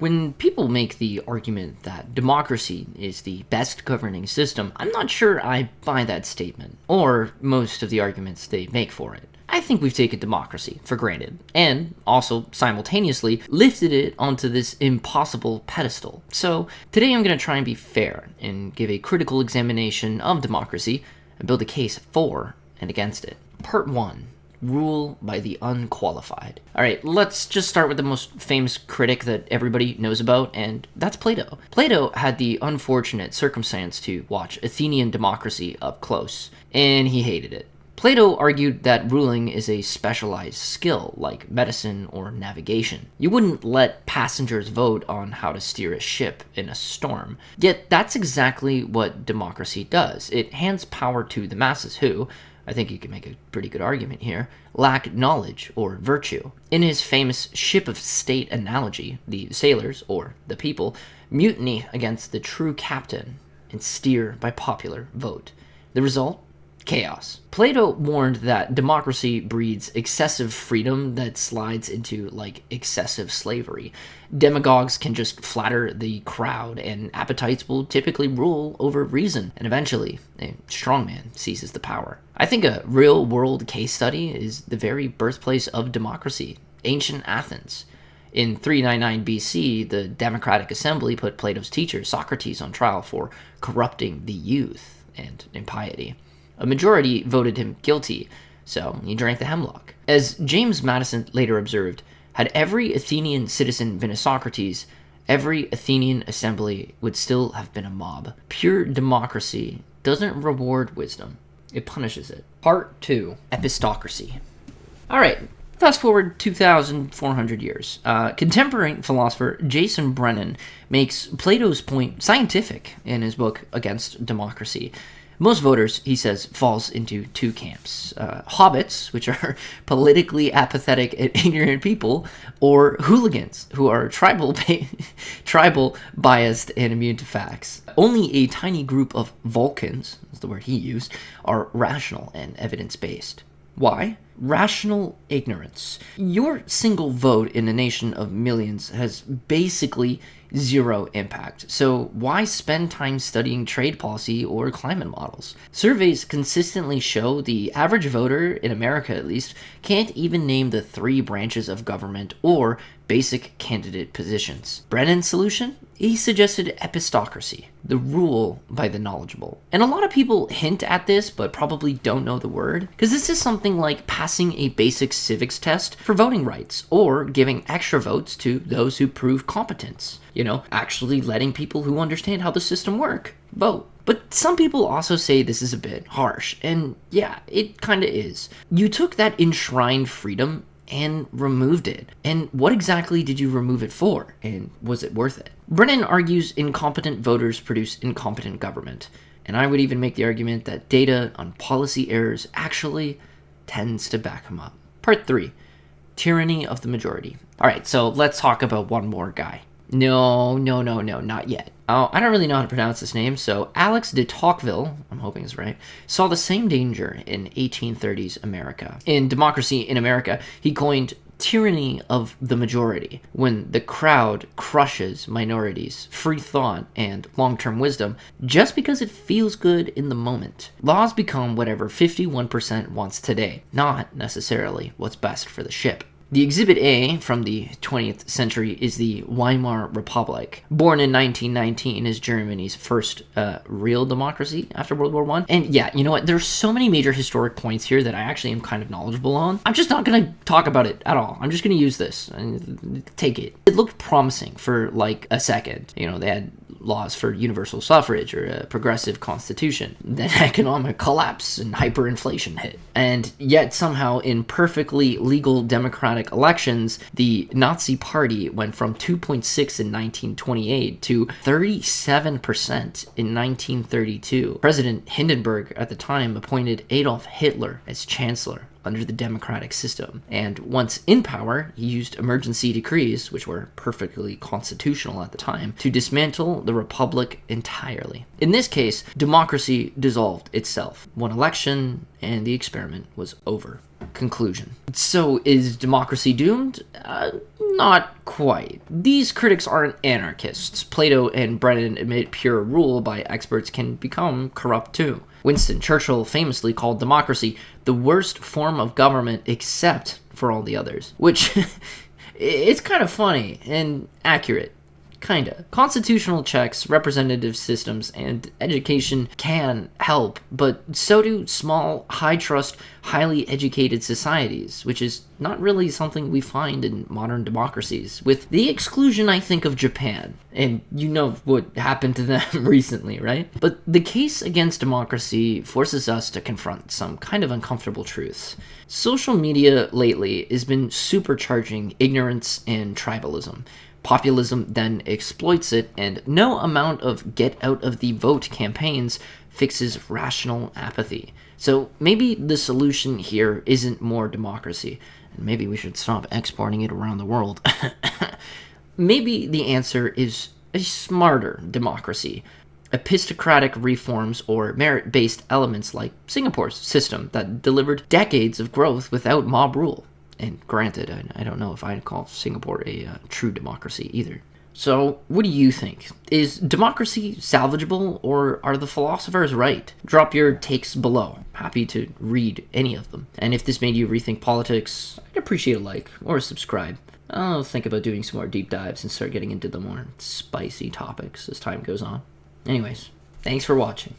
When people make the argument that democracy is the best governing system, I'm not sure I buy that statement, or most of the arguments they make for it. I think we've taken democracy for granted, and also simultaneously lifted it onto this impossible pedestal. So today I'm going to try and be fair and give a critical examination of democracy and build a case for and against it. Part 1. Rule by the unqualified. Alright, let's just start with the most famous critic that everybody knows about, and that's Plato. Plato had the unfortunate circumstance to watch Athenian democracy up close, and he hated it. Plato argued that ruling is a specialized skill, like medicine or navigation. You wouldn't let passengers vote on how to steer a ship in a storm. Yet that's exactly what democracy does. It hands power to the masses who, I think you can make a pretty good argument here, lack knowledge or virtue. In his famous ship of state analogy, the sailors, or the people, mutiny against the true captain and steer by popular vote. The result? Chaos. Plato warned that democracy breeds excessive freedom that slides into, excessive slavery. Demagogues can just flatter the crowd, and appetites will typically rule over reason, and eventually, a strongman seizes the power. I think a real-world case study is the very birthplace of democracy, ancient Athens. In 399 BC, the Democratic Assembly put Plato's teacher, Socrates, on trial for corrupting the youth and impiety. A majority voted him guilty, so he drank the hemlock. As James Madison later observed, had every Athenian citizen been a Socrates, every Athenian assembly would still have been a mob. Pure democracy doesn't reward wisdom, it punishes it. Part 2. Epistocracy. Alright, fast forward 2,400 years. Contemporary philosopher Jason Brennan makes Plato's point scientific in his book Against Democracy. Most voters, he says, falls into two camps. Hobbits, which are politically apathetic and ignorant people, or hooligans, who are tribal, biased, and immune to facts. Only a tiny group of Vulcans, that's the word he used, are rational and evidence-based. Why? Rational ignorance. Your single vote in a nation of millions has basically zero impact. So why spend time studying trade policy or climate models? Surveys consistently show the average voter, in America at least, can't even name the 3 branches of government or basic candidate positions. Brennan's solution? He suggested epistocracy, the rule by the knowledgeable. And a lot of people hint at this, but probably don't know the word, because this is something like passing a basic civics test for voting rights, or giving extra votes to those who prove competence. Actually letting people who understand how the system work vote. But some people also say this is a bit harsh, and yeah, it kinda is. You took that enshrined freedom and removed it. And what exactly did you remove it for? And was it worth it? Brennan argues incompetent voters produce incompetent government. And I would even make the argument that data on policy errors actually tends to back him up. Part 3. Tyranny of the majority. Alright, so let's talk about one more guy. No, not yet. I don't really know how to pronounce this name, so Alex de Tocqueville, I'm hoping it's right, saw the same danger in 1830s America. In Democracy in America, he coined tyranny of the majority, when the crowd crushes minorities, free thought, and long-term wisdom just because it feels good in the moment. Laws become whatever 51% wants today, not necessarily what's best for the ship. The Exhibit A from the 20th century is the Weimar Republic, born in 1919 as Germany's first real democracy after World War I. And yeah, you know what? There's so many major historic points here that I actually am kind of knowledgeable on. I'm just not going to talk about it at all. I'm just going to use this and take it. It looked promising for like a second. They had laws for universal suffrage or a progressive constitution. Then economic collapse and hyperinflation hit. And yet somehow in perfectly legal democratic elections, the Nazi Party went from 2.6 in 1928 to 37% in 1932. President Hindenburg at the time appointed Adolf Hitler as chancellor. under the democratic system. And once in power, he used emergency decrees, which were perfectly constitutional at the time, to dismantle the republic entirely. In this case, democracy dissolved itself. One election, and the experiment was over. Conclusion. So is democracy doomed? Not quite. These critics aren't anarchists. Plato and Brennan admit pure rule by experts can become corrupt too. Winston Churchill famously called democracy the worst form of government except for all the others, which it's kind of funny and accurate. Kinda. Constitutional checks, representative systems, and education can help, but so do small, high-trust, highly educated societies, which is not really something we find in modern democracies, with the exclusion, I think, of Japan. And you know what happened to them recently, right? But the case against democracy forces us to confront some kind of uncomfortable truths. Social media lately has been supercharging ignorance and tribalism. Populism then exploits it, and no amount of get-out-of-the-vote campaigns fixes rational apathy. So maybe the solution here isn't more democracy, and maybe we should stop exporting it around the world. Maybe the answer is a smarter democracy. Epistocratic reforms or merit-based elements like Singapore's system that delivered decades of growth without mob rule. And granted, I don't know if I'd call Singapore a true democracy either. So, what do you think? Is democracy salvageable, or are the philosophers right? Drop your takes below. Happy to read any of them. And if this made you rethink politics, I'd appreciate a like or a subscribe. I'll think about doing some more deep dives and start getting into the more spicy topics as time goes on. Anyways, thanks for watching.